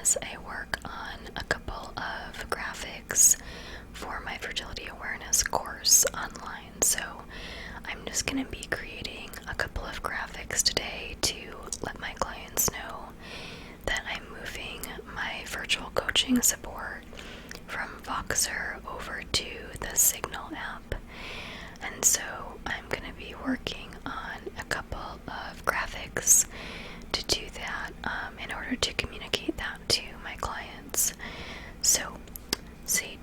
as I work on a couple of graphics for my fertility awareness course online. So I'm just going to be creating a couple of graphics today to let my clients know that I'm moving my virtual coaching support from Voxer over to the Signal app. And so I'm going to be working on a couple of graphics to do that in order to communicate that to my clients. So stay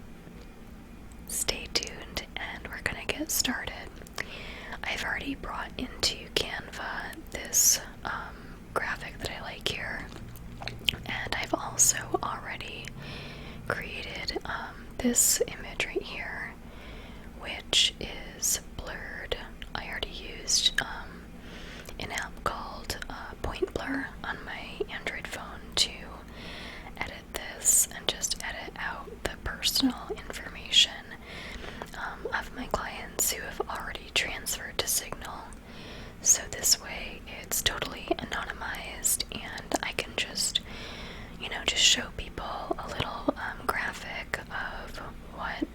tuned and we're going to get started. I've already brought into Canva this graphic that I like here, and I've also already created this image right here, which is blurred. I already used an app called Point Blur on my Android phone to edit this and just edit out the personal information of my clients who have already transferred to Signal. So this way it's totally anonymized and I can just show people a little graphic of what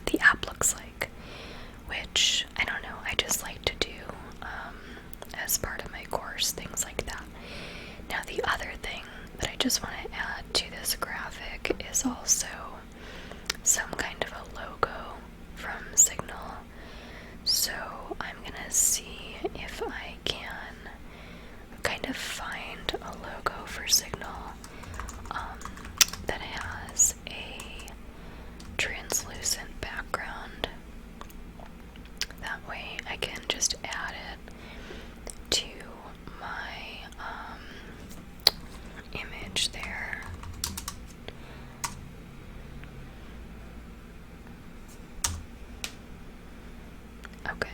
the app looks like, which I don't know, I just like to do as part of my course, things like that. Now the other thing that I just want to add to this graphic is also some kind of a logo from Signal. So I'm gonna see if I can kind of find a logo for Signal that has a translucent background. That way I can just add it to my image there. Okay,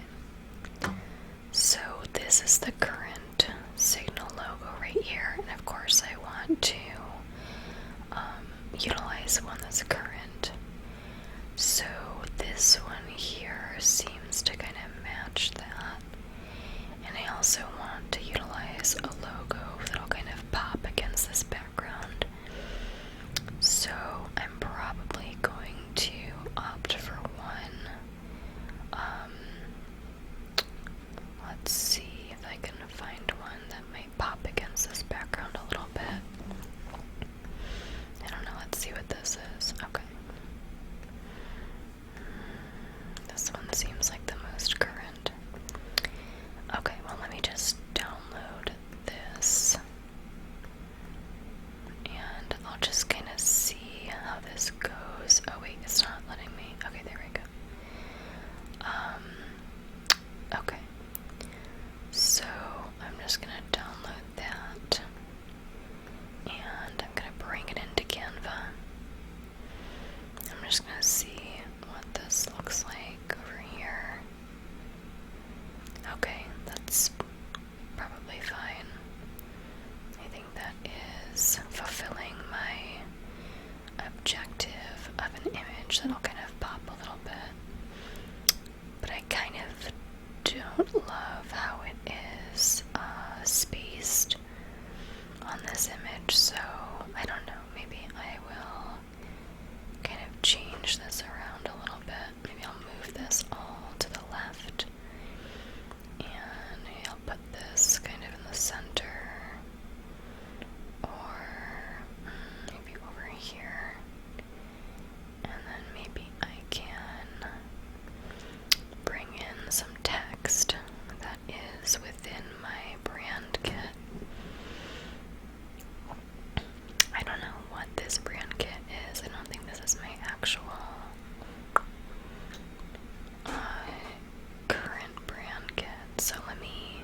so this is the current Signal logo right here, and of course I want to utilize one that's current. So this one here seems to kind of match that, and I also want to utilize a logo that'll kind of pop against this background. So I'm probably going to opt for one. Let's see if I can find one that might pop against this background a little bit. I don't know, let's see what this is. Okay. This one seems like the most current. Okay, well let me just download this. And I'll just kind of see how this goes. Oh wait, it's not letting me. Okay, there we go. Okay. So I'm just gonna download that. And I'm gonna bring it into Canva. I'm just gonna see what this looks like over here. Okay, that's probably fine. I think that is fulfilling my objective of an image that'll kind of pop a little bit. But I kind of don't love how it is spaced on this image, so I don't know, maybe I will kind of change this around a little bit. Maybe I'll move this all to the left, and maybe I'll put this kind of in the center, or maybe over here, and then maybe I can bring in some text that is within my brand kit. I don't know what this brand kit is. I don't think this is my actual current brand kit. So let me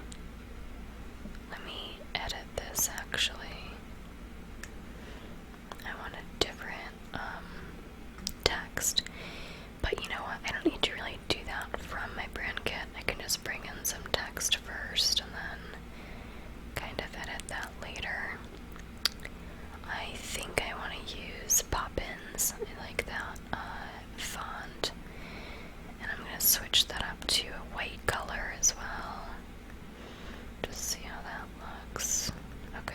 edit this actually. I want a different text. But you know what? I don't need to really do that from my brand kit. I can just bring in some text first and then kind of edit that later. I think I want to use pop-ins. I like that font. And I'm going to switch that up to a white color as well. Just see how that looks. Okay.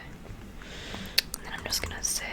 And then I'm just going to say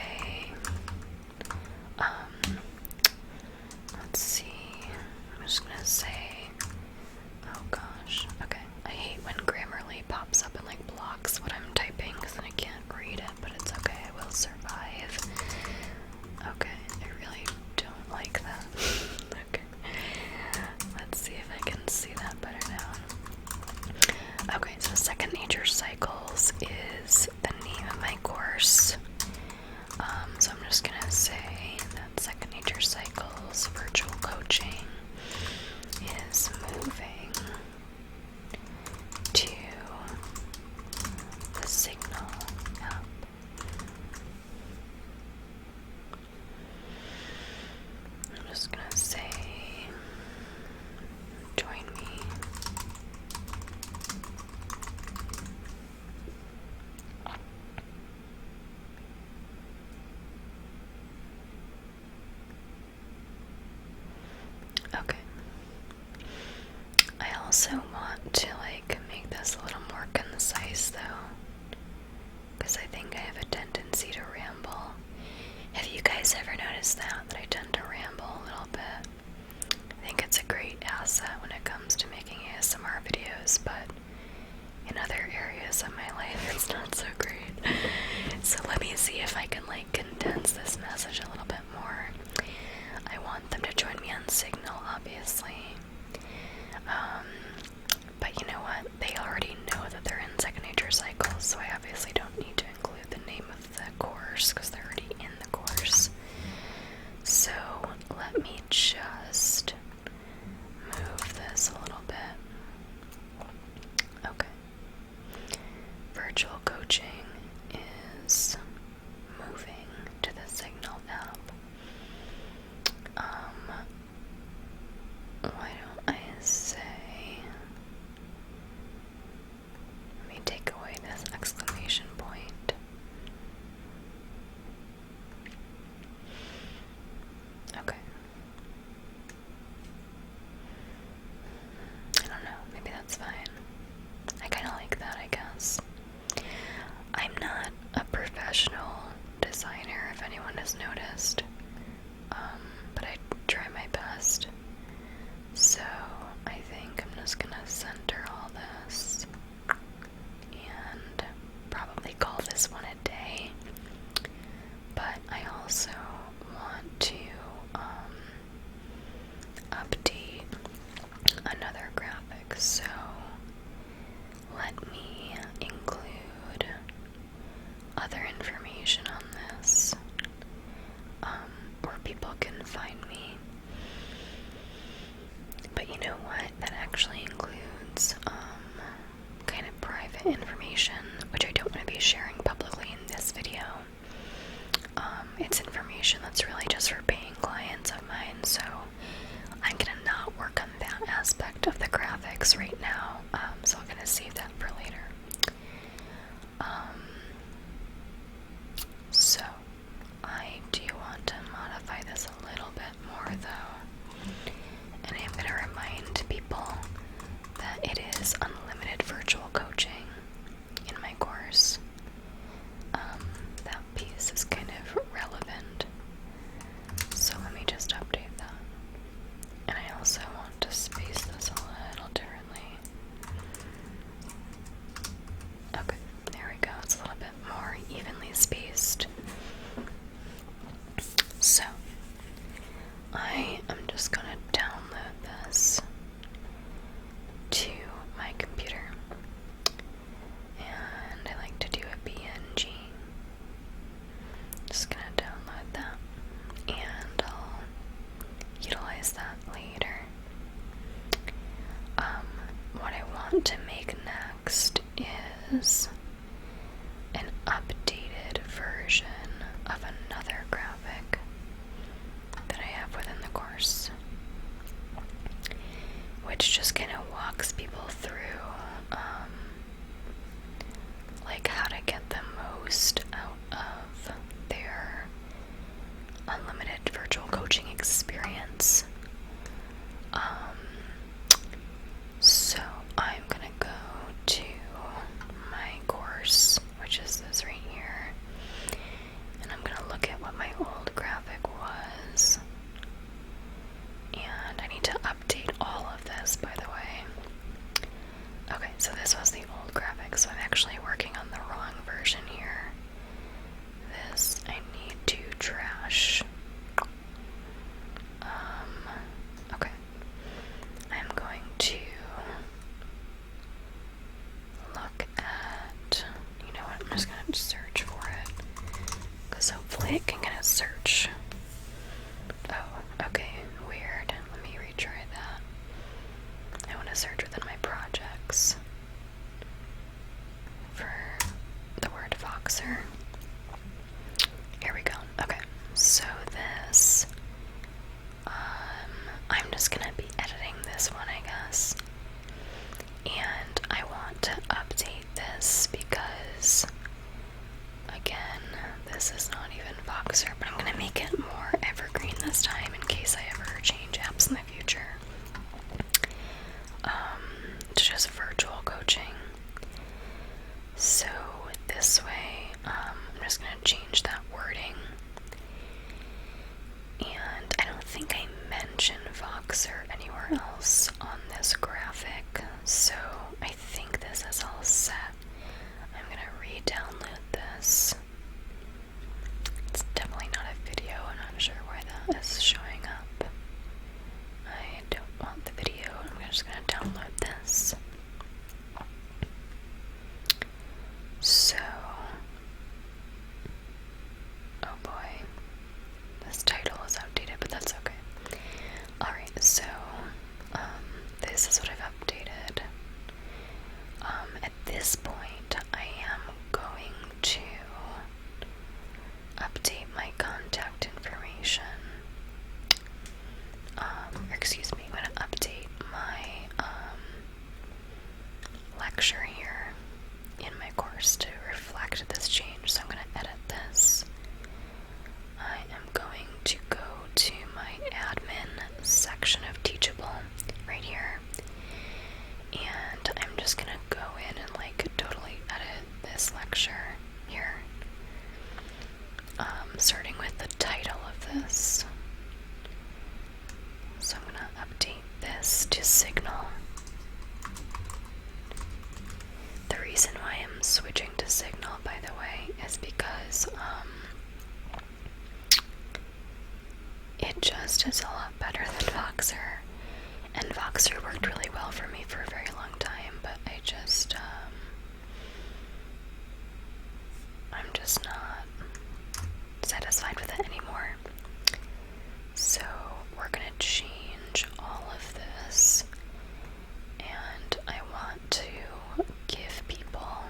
concise though, because I think I have a tendency to ramble. Have you guys ever noticed that I tend to ramble a little bit? I think it's a great asset when it comes to making ASMR videos, but in other areas of my life it's not so great. So let me see if I can like condense this message a little bit more. I want them to join me on Signal, obviously. But you know what? They already know that they're in second nature cycles, so I obviously don't need to include the name of the course because they're already in the course. So let me just move this a little bit. Okay. Virtual coaching is moving to the Signal app. Why don't I say, let me take away this exclamation point. Okay. I don't know, maybe that's fine. I kind of like that, I guess. I'm not a professional designer, if anyone has noticed, but I try my best. So I think I'm just gonna center all this and probably call this one a day. But I also want to update another graphic, so let me include other information on this, where people can find me. But you know what? That actually includes kind of private information, which I don't want to be sharing publicly in this video. It's information that's really just for paying clients of mine, so I'm gonna not work on that aspect of the graphics right now. So I'm gonna save that for later. So I do want to modify this a little bit more though, and I'm going to remind people that it is unlimited virtual coaching in my course. That piece is kind of relevant, so let me just update that. And I also want to space this a little differently. Okay, there we go, it's a little bit more evenly spaced. So, I am just gonna download this to my computer, and I like to do a PNG. Just gonna download that, and I'll utilize that later. What I want to make next is an updated version of another graphic that I have within the course, which just kind of walks people through like how to get the most out of their unlimited virtual coaching experience. So I'm gonna go to my course, which is this right here, and I'm gonna look at what my old graphic was. And I need to update all of this, by the way. excuse me, I'm gonna update my lecture here in my course to reflect this change. So I'm gonna edit this. I am going to go to my admin section of Teachable right here, and I'm just gonna go in and like totally edit this lecture here, starting with the title of this. So I'm gonna update this to Signal. The reason why I'm switching to Signal, by the way, is because it just is a lot better than Voxer. And Voxer worked really well for me for a very long time, but I'm just not satisfied with it anymore. So we're gonna change all of this, and I want to give people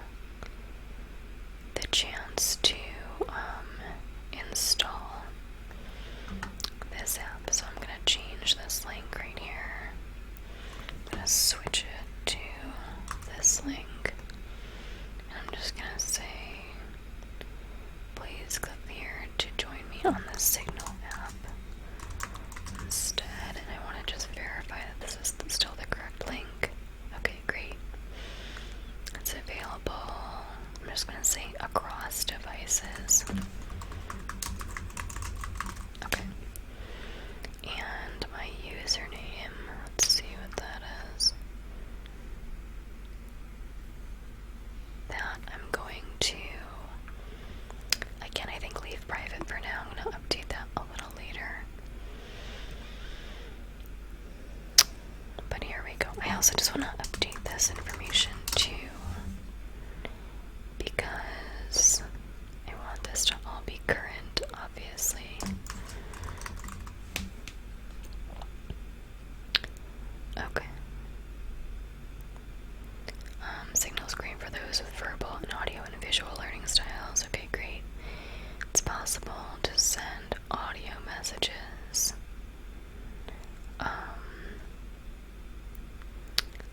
the chance to install this app. So I'm gonna change this link right here. I'm gonna switch it to this link, and I'm just gonna say, please click here to join me on the Signal app instead. And I want to just verify that this is still the correct link. Okay, great. It's available. I'm just gonna say across devices. Okay. And my username, let's see what that is. That I'm going to, again, I think leave private for now. I'm gonna update that a little later. But here we go. I also just want to update this information too, because I want this to all be current, obviously. Okay. Signal's great for those with verbal and audio and visual learning styles. Okay, great. It's possible to send audio messages.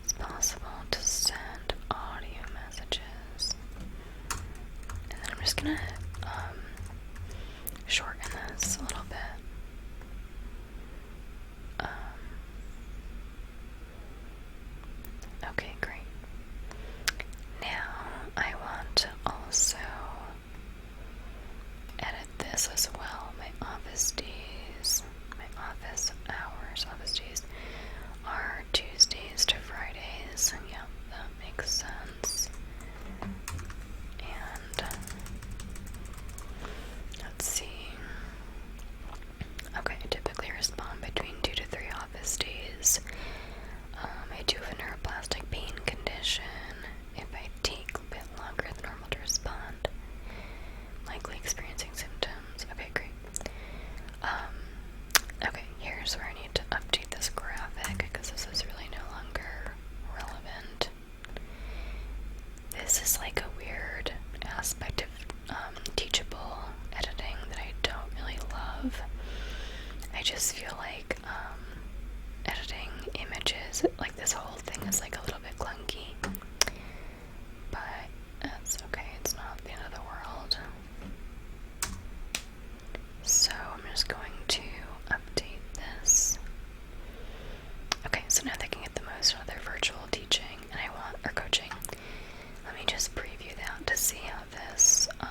It's possible to send audio messages. And then I'm just gonna shorten this a little bit. Okay, great. Now I want to also edit this as well. My office days, my office hours, office days are Tuesdays to Fridays. Yeah, that makes sense. And let's see. Okay, I typically respond between 2 to 3 office days. I do have a neuroplastic pain condition. If I take a bit longer than normal to respond, likely experiencing symptoms. Okay, great. Okay, here's where I need to update this graphic because this is really no longer relevant. This is like a weird aspect of Teachable editing that I don't really love. I just feel like editing images, like this whole thing is like a little bit clunky, but that's okay, it's not the end of the world. So I'm just going to update this. Okay, so now they can get the most out of their virtual teaching, and or coaching. Let me just preview that to see how this, oh,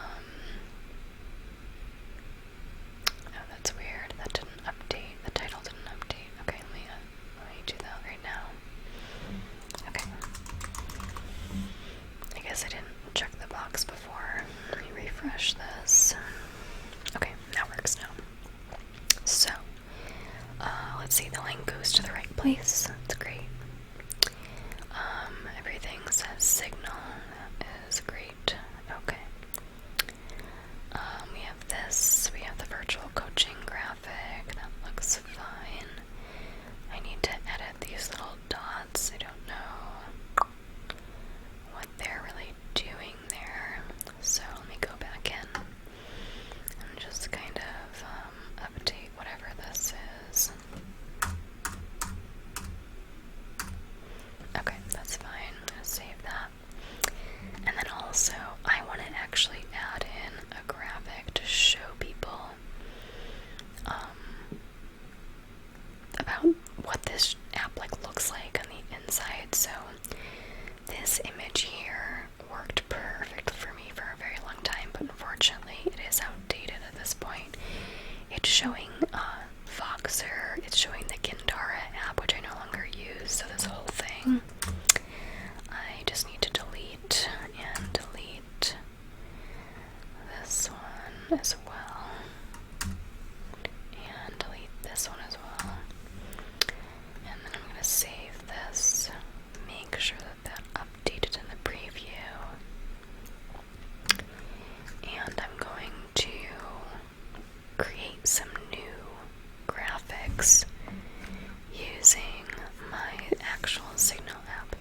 that's weird, that didn't update, the title didn't update. Okay, let me do that right now. Okay. I guess I didn't check the box before. Let me refresh this. Okay, that works now. So, let's see, the link goes to the right place. That's great. Everything says Signal. That is great. Okay. We have this. We have the virtual coaching graphic. That looks fine. I need to edit these little dots. I don't know what they're really doing there. So let me go back in and just kind of update whatever this is. about what this app looks like on the inside. So this image here worked perfect for me for a very long time, but unfortunately it is outdated at this point. It's showing Voxer, it's showing the Kindara app, which I no longer use, so this whole thing I just need to delete and delete this one as well, and delete this one as well, and then I'm going to save this, make sure that updated in the preview, and I'm going to create some new graphics using my actual Signal app.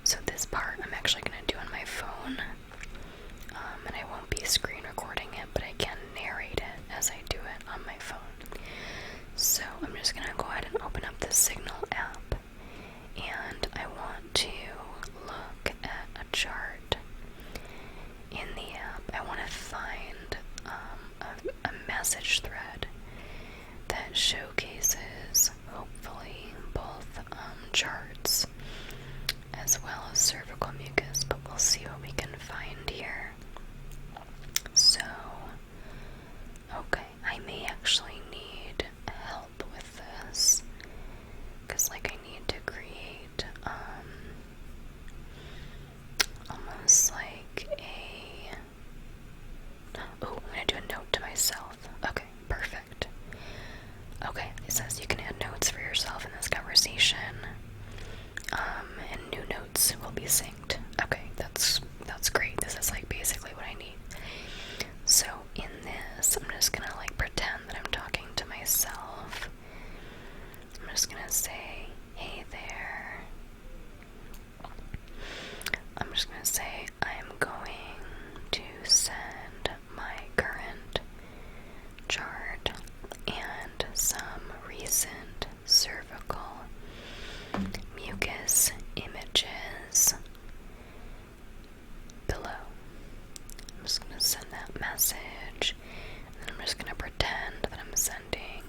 So this part I'm actually going to do on my phone, and I won't be screen recording it, but I can narrate it as I do it on my phone. So I'm just going to go ahead and open up the Signal app, and I want to look at a chart in the app. I want to find a message thread that showcases, hopefully, both charts as well as cervical mucus, but we'll see what we can find here. So, okay, I may actually need help with this, because I need to create almost like a, oh, I'm going to do a note to myself. Okay, perfect. Okay, it says you can add notes for yourself in this conversation, and new notes will be synced. Okay, that's great. This is basically what I need. So in this, I'm just gonna pretend that I'm talking to myself. I'm just gonna say, hey there. I'm just gonna say, I'm going to send my current chart and some recent cervical mucus images below. I'm just going to send that message, and then I'm just going to pretend that I'm sending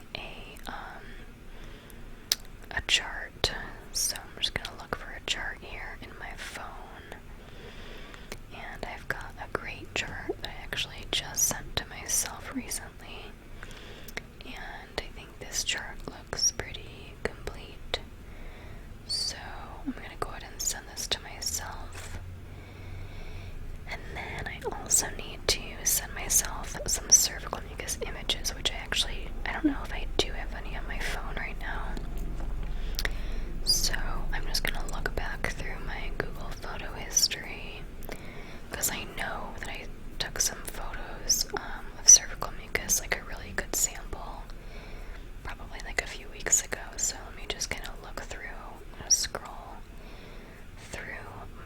a chart. So I'm just going to look for a chart here in my phone, and I've got a great chart that I actually just sent to myself recently, and I think this chart looks pretty complete. So I'm going to go ahead and send this to myself. And then I also need to send myself some cervical mucus images, which I don't know if I do have any on my phone right now. So I'm just going to look back through my Google photo history, because I know that I took some photos of cervical mucus, a really good sample, probably a few weeks ago. So let me just kind of look through. I'm going to scroll through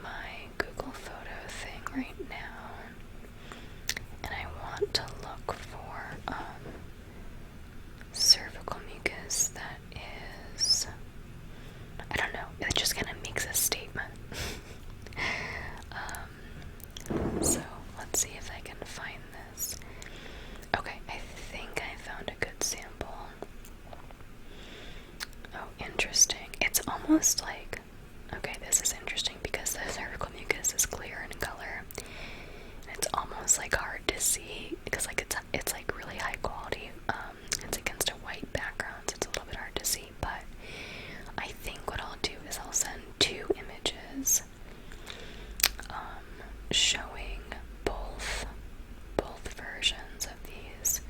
my Google photo thing right now, and I want to look for cervical mucus that is, I don't know, it just kind of makes a statement. So let's see if I can find this. Okay, I think I found a good sample. Oh, interesting. It's almost okay, this is interesting because the cervical mucus is clear in color. And it's almost hard to see because it's really high quality. It's against a white background, so it's a little bit hard to see. But I think what I'll do is I'll send two images showing both versions of these.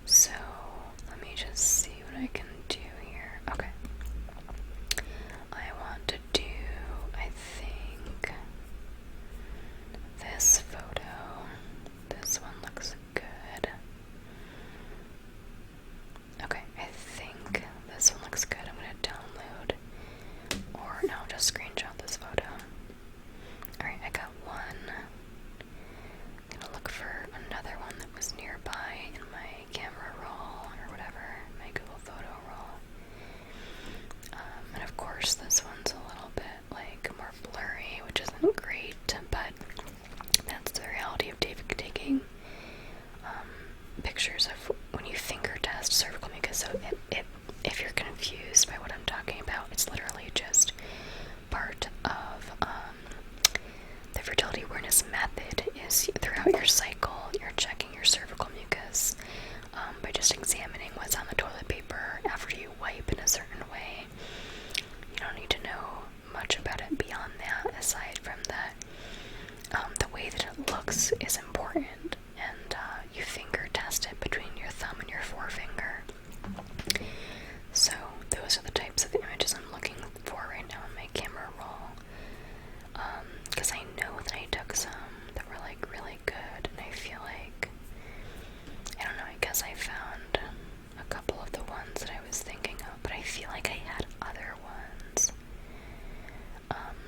So let me just see what I can do here. Okay. I want to do, I think, this photo. This one looks good. Okay, I think this one looks good. I'm going to download, or no, just screenshot this photo. Alright, I got one. I'm going to look for another one that was nearby in my camera roll, or whatever, my Google photo roll. And of course this one's a little bit more blurry, which isn't great, but that's the reality of taking pictures of when you finger test cervical mucus. So if you're confused much about it beyond that, aside from that the way that it looks is important, and you finger test it between your thumb and your forefinger. So those are the types of images I'm looking for right now in my camera roll, because I know that I took some that were like really good, and I feel like, I don't know, I guess I found a couple of the ones that I was thinking of, but I feel like I had other ones.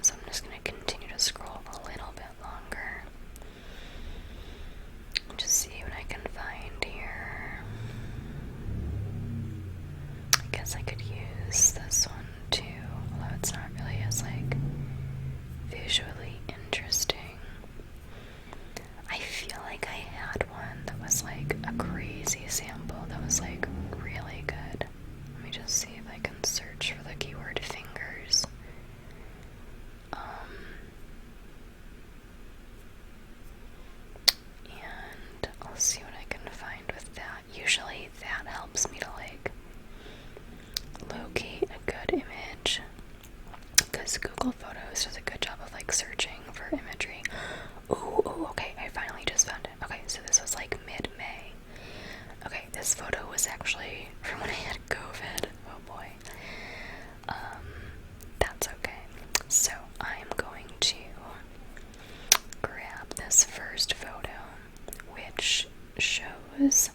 So I'm just going to continue to scroll a little bit longer and just see what I can find here. I guess I could use this one too, although it's not really as like visually interesting. I feel like I had one that was like a crazy sample that was like really good. Let me just see if I can search for the keyword fingers. And I'll see what I can find with that. Usually that helps me to like locate a good image, because Google Photos does a good job of like searching for imagery. Ooh, okay, I finally just found it. Okay, so this was like mid-May. Okay, this photo was actually from when I had COVID. Oh boy. That's okay. So I'm going to grab this first photo, which shows,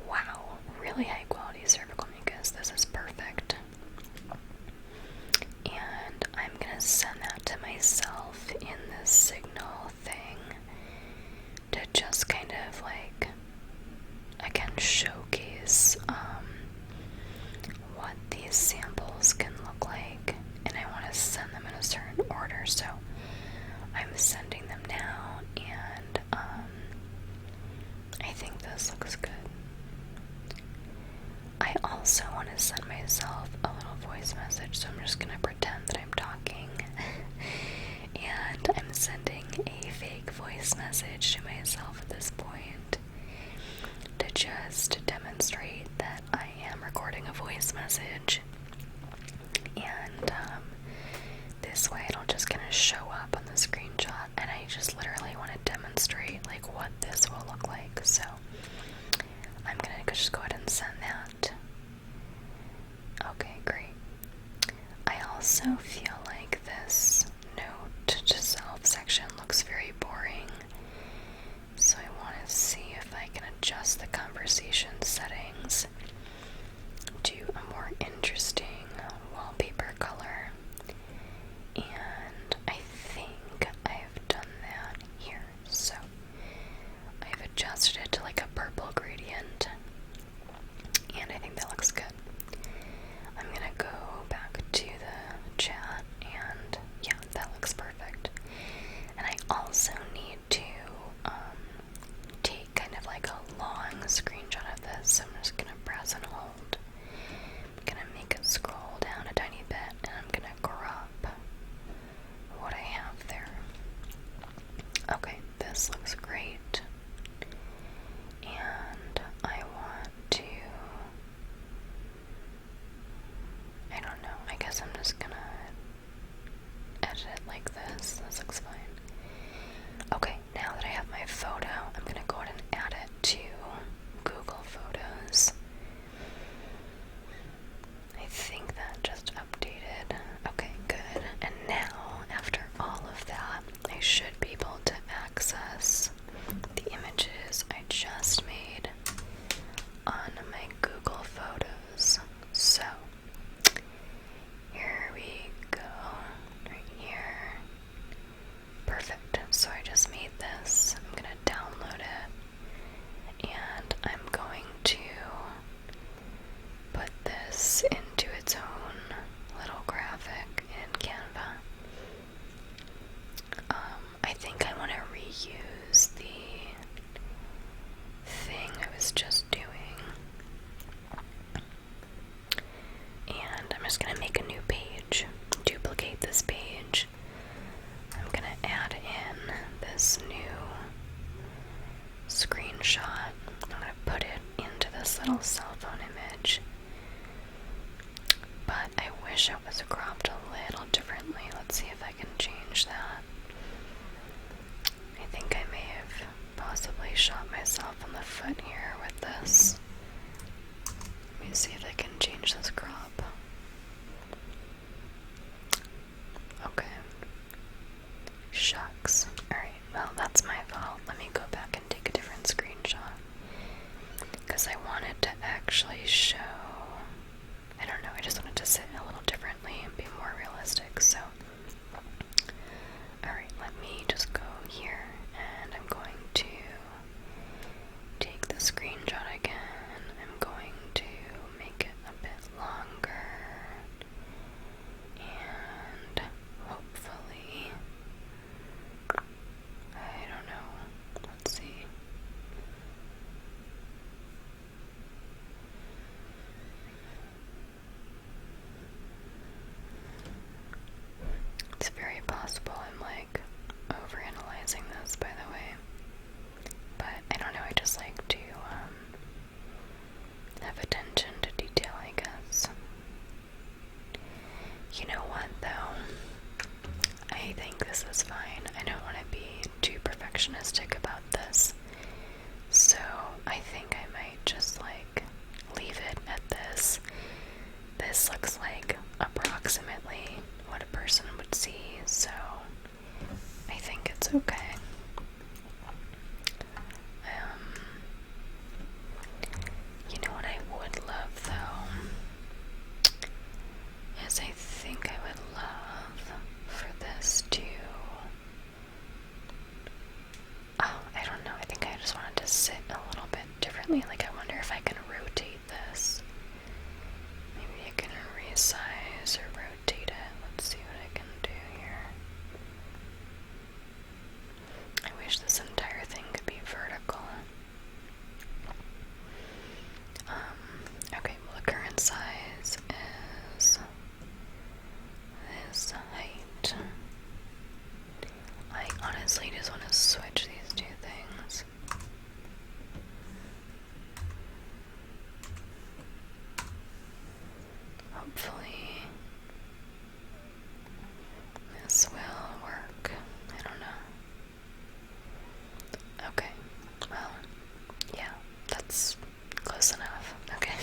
wow, really high quality cervical mucus. This is perfect. And I'm gonna send that to myself in this signal thing to just kind of like, again, showcase what these samples can look like, and I want to send them in a certain order, so I'm sending them now, and I think this looks good. I also want to send myself a little voice message, so I'm just going to pretend that I'm talking and I'm sending a fake voice message to myself at this point to just demonstrate that I am recording a voice message, and this way it'll just kind of show up on the screenshot, and I just literally want to demonstrate like what this will look like. So I'm gonna just go ahead and send that. Okay, great. I also feel like this note to self section looks very boring, so I want to see if I can adjust the conversation settings to a more interesting wallpaper color, and I think I've done that here. So I've adjusted it to like a purple gradient, and I think that looks good. I'm gonna go back to the chat, and yeah, that looks perfect. And I also need to take kind of like a long screenshot of this, so I'm just gonna press and hold. I'm gonna make it scroll down a tiny bit, and I'm gonna crop what I have there. Okay, this looks great. And I want to, I don't know, I guess I'm just gonna edit it like this. This looks fine. Okay, now that I have my photo, I'm gonna go ahead and add it to Google Photos. I think that just updated. Okay, good. And now, after all of that, I should be able to access the images I just made on my Google Photos. So, here we go, right here. Perfect. So I just made this. I'm gonna download it, and I'm going to put this into its own little graphic in Canva. I think I want to reuse the thing I was just doing, and I'm just gonna make a new page, duplicate this page. I'm gonna add in this new screenshot. I'm gonna put it into this little cell phone image, but I wish it was cropped a little differently. let's see if I can change that. I think I may have possibly shot myself in the foot here with this. Let me see if I can change this crop. Okay. Shucks. Alright, well, that's my fault. Let me go back and take a different screenshot. Because I wanted to actually show. I don't know, I just wanted to sit a little differently and be more realistic, so. Alright, let me just go here, and I'm going to take the screenshot again. I'm going to make it a bit longer, and hopefully, I don't know, let's see. It's very possible I'm like overanalyzing this, by the way. But I don't know, I just like to have attention to detail, I guess. You know what, though? I think this is fine. I don't want to be too perfectionistic about this. So I think I might just like leave it at this. This looks like approximately what a person would see, so I think it's okay. You know what I would love, though, is I think I would love for this to, I don't know, I think I just wanted to sit a little bit differently. Like, I wonder if I can rotate this. Maybe I can resize or rotate it. Let's see what I can do here. I wish this entire thing could be vertical. Okay, well, the current size is this height. I honestly just want to switch these two things. Hopefully, this will work. I don't know. Okay, well, yeah, that's close enough. Okay.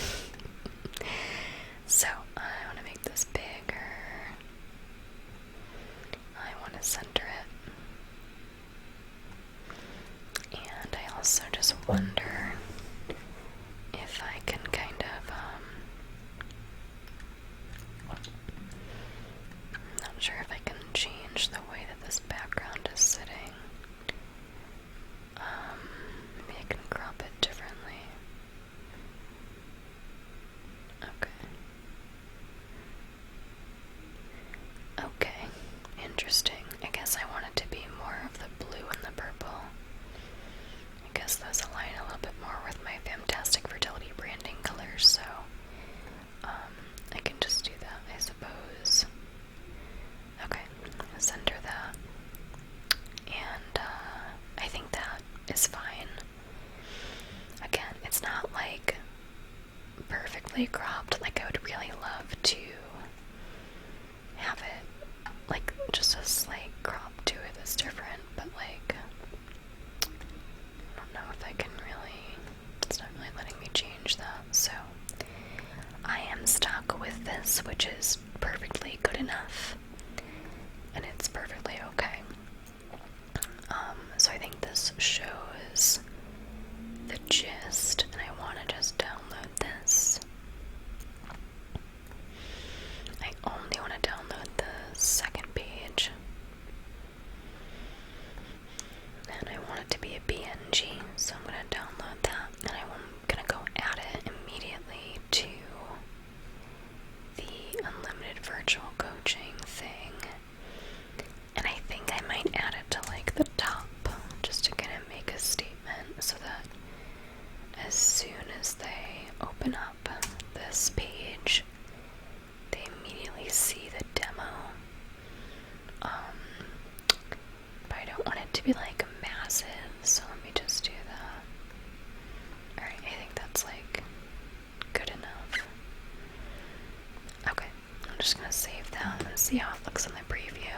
So, I want to make this bigger. I want to center it. And I also just wonder if I can kind of, not sure if I can change the way that this background is sitting. Maybe I can crop it differently. Okay. Okay, interesting. I guess I want it to be more of the blue and the purple. I guess those align a little bit more with my Fantastic Fertility branding colors, so I can just do that, I suppose. Okay, center that. And I think that is fine. Again, it's not like perfectly cropped. Like, I would really love to have it like just a slight crop to it that's different, but like I don't know if I can really, it's not really letting me change that, so I am stuck with this, which is perfectly good enough, and it's perfectly okay. So I think this shows the gist, and I want to just download this. I only want to download the second page, and I want it to be a PNG, so I'm going to download that, and I'm going to go add it immediately to the unlimited virtual coaching thing, and I think I might add it to like the top, just to kind of make a statement, so that as soon as they open up this page, they immediately see the demo. But I don't want it to be like massive, so let me just do that. Alright, I think that's like good enough. Okay, I'm just gonna save that and see how it looks in the preview.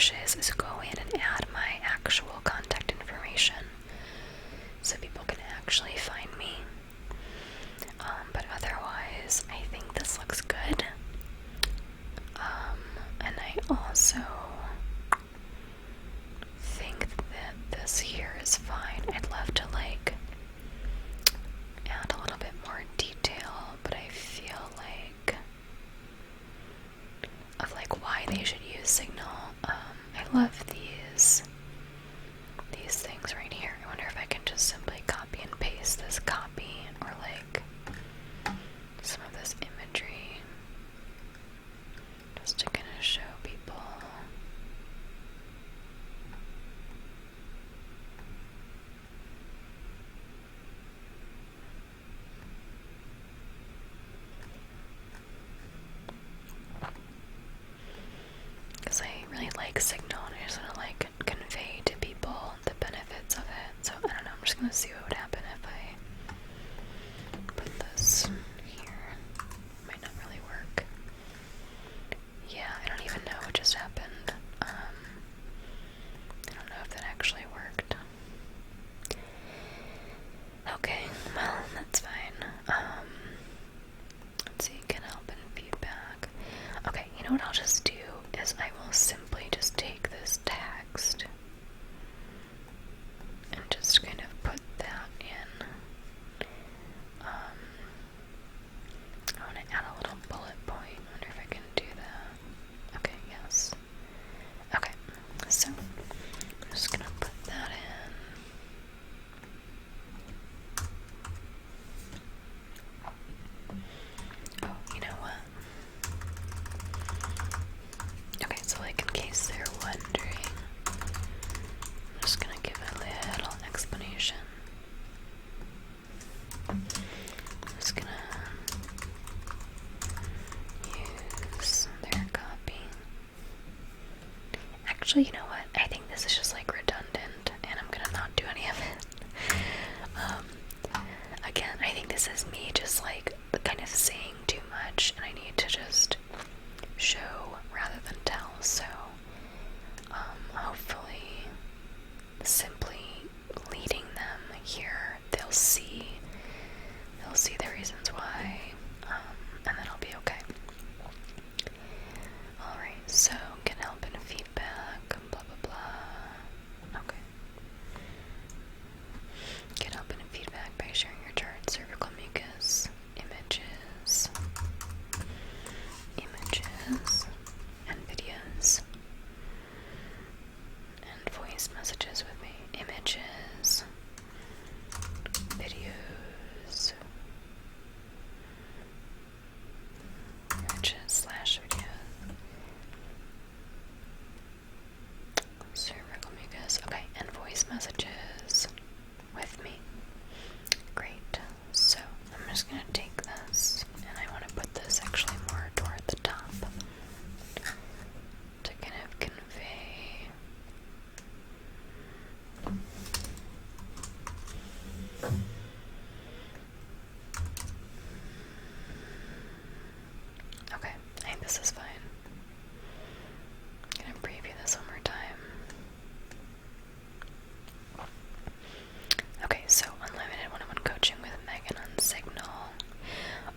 finishes is go in and add my actual contact information so people can actually find me. But otherwise, I think this looks good. And I also think that this here is fine. I'd love to like add a little bit more detail, but I feel like of like why they should use Signal. I love these things right here. I wonder if I can just simply copy and paste this copy or like some of this imagery just to kind of show people. Because I really like Signal and I just want to like convey to people the benefits of it. So I don't know, I'm just gonna see what would happen if I put this here. Might not really work. Yeah, I don't even know what just happened. I don't know if that actually worked. Okay, well, that's fine. Let's see, get help and feedback. Okay, you know what I'll just do is I will simply just take this text and just kind of put that in. I want to add a little bullet point. I wonder if I can do that. Okay, yes. Okay, so I'm just gonna put that in. Oh, you know what? Okay, so like in case they're wondering, I'm just gonna give a little explanation. I'm just gonna use their copy. Actually, you know what? I think this is just like redundant, and I'm gonna not do any of it. Again, I think this is me just like kind of saying too much, and I need to just show rather than tell. So, hopefully, simply leading them here, they'll see the reasons why, and then I'll be okay. Alright, so get help and feedback, blah blah blah. Okay. Get help and feedback by sharing your chart, cervical mucus, images, and videos, and voice messages with me. Images, videos, images / videos, cervical mucus. Okay, and voice messages with me. Great. So I'm just gonna take this, and I want to put this actually more toward the top to kind of convey. Okay, I think this is fine. I'm gonna preview this one more time. Okay, so unlimited one-on-one coaching with Megan on Signal.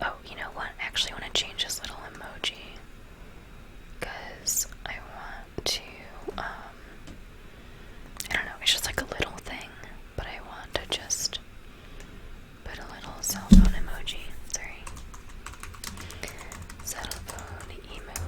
Oh, you know what? I actually want to change this little emoji because I want to, I don't know, it's just like a little thing, but I want to just put a little cell phone emoji. Sorry. Cell phone emoji.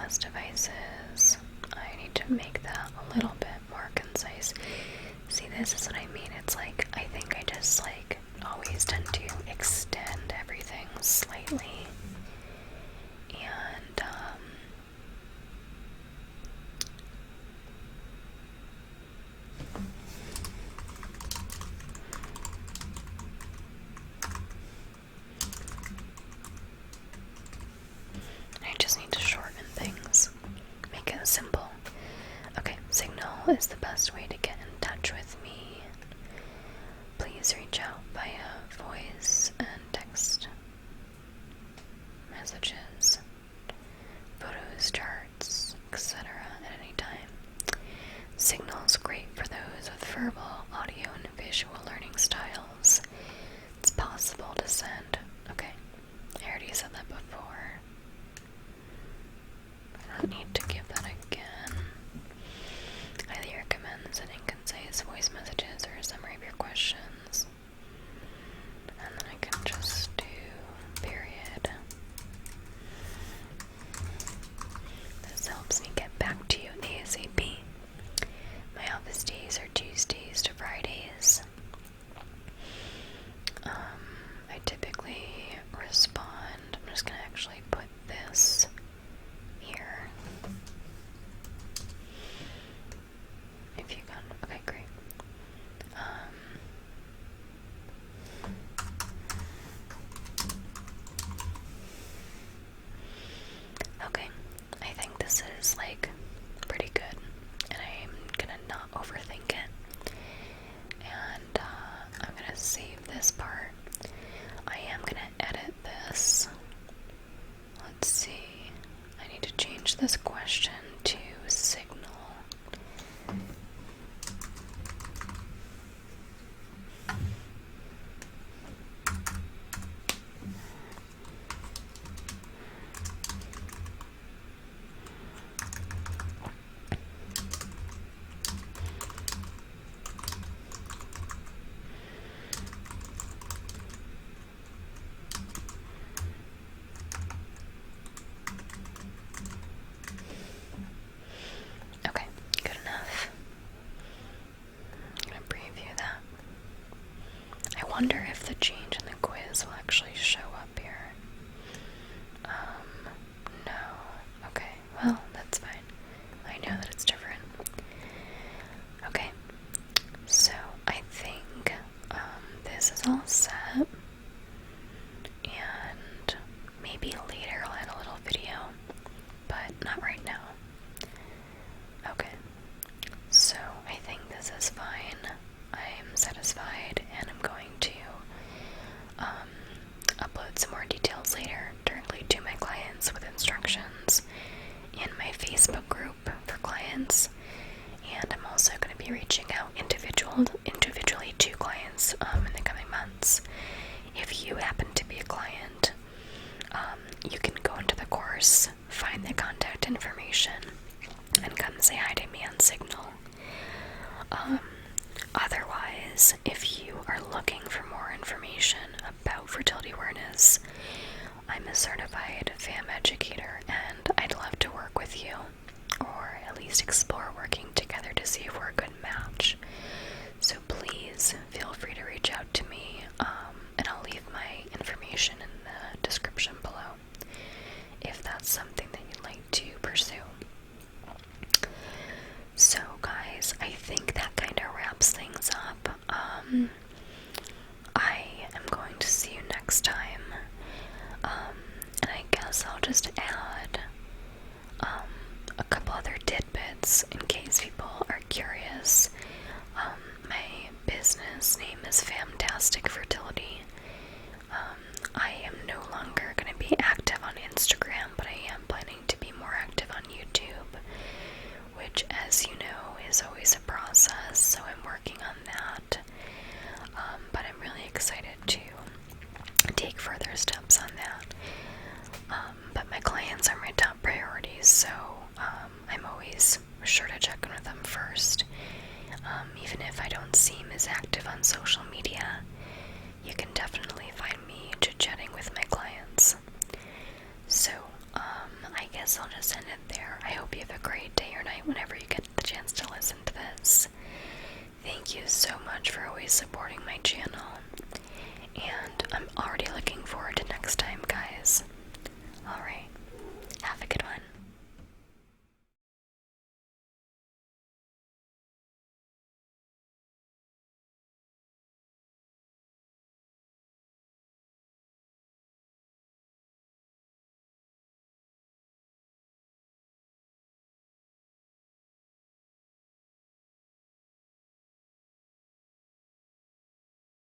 iOS devices. I need to make that a little bit more concise. See, this is what I mean. It's like, I think I just like always tend to extend everything slightly. And, I just need to shorten things, make it simple. Okay, Signal is the best way to get in touch with me. Please reach out via voice and text messages, photos, charts, etc. at any time. Signal is great for those with verbal, audio, and visual learning styles. It's possible to send. Okay, I already said that before. I don't need to give that again. Highly recommend sending concise voice messages or a summary of your questions. And then I can just do period. This helps me get back to you ASAP. My office days are Tuesdays to Fridays. I typically respond. I'm just gonna actually put this here. If you can, okay, great. Okay, I think this is like pretty good, and I'm gonna not overthink it. And I'm gonna save this part. I am gonna edit this. Let's see. I need to change this question to Signal. Okay, good enough. I'm gonna preview that. I wonder if the change in the quiz will actually show up here. No. Okay, well, that's fine. I know that it's different. Okay, so I think this is all set. And maybe later I'll add a little video, but not right now. Okay, so I think this is fine. I'm satisfied, and I'm going to upload some more details later directly to my clients with instructions in my Facebook group for clients. And I'm also going to be reaching out individually to clients in the coming months. If you happen to be a client, you can go into the course, find the contact information, and come say hi to me on Signal. Otherwise, if you are looking for more information about fertility awareness, I'm a certified FAM educator, and I'd love to work with you, or at least explore working together to see if we're a good match. So please feel free to reach out to me, and I'll leave my information in the description below if that's something that you'd like to pursue. So guys, I think that kind of wraps things up. I am going to see you next time, and I guess I'll just add a couple other tidbits in case people are curious. My business name is Fantastic Fertility. I am no longer going to be active on Instagram, but I am planning to be more active on YouTube, which, as you know, is always a process, so I'm working on that. But I'm really excited to take further steps on that. But my clients are my top priorities, so I'm always sure to check in with them first. Even if I don't seem as active on social media, you can definitely find me chit-chatting with my clients. So, I guess I'll I'll just end it there. I hope you have a great day or night whenever you get the chance to listen to this. Thank you so much for always supporting my channel. And I'm already looking forward to next time, guys. Alright.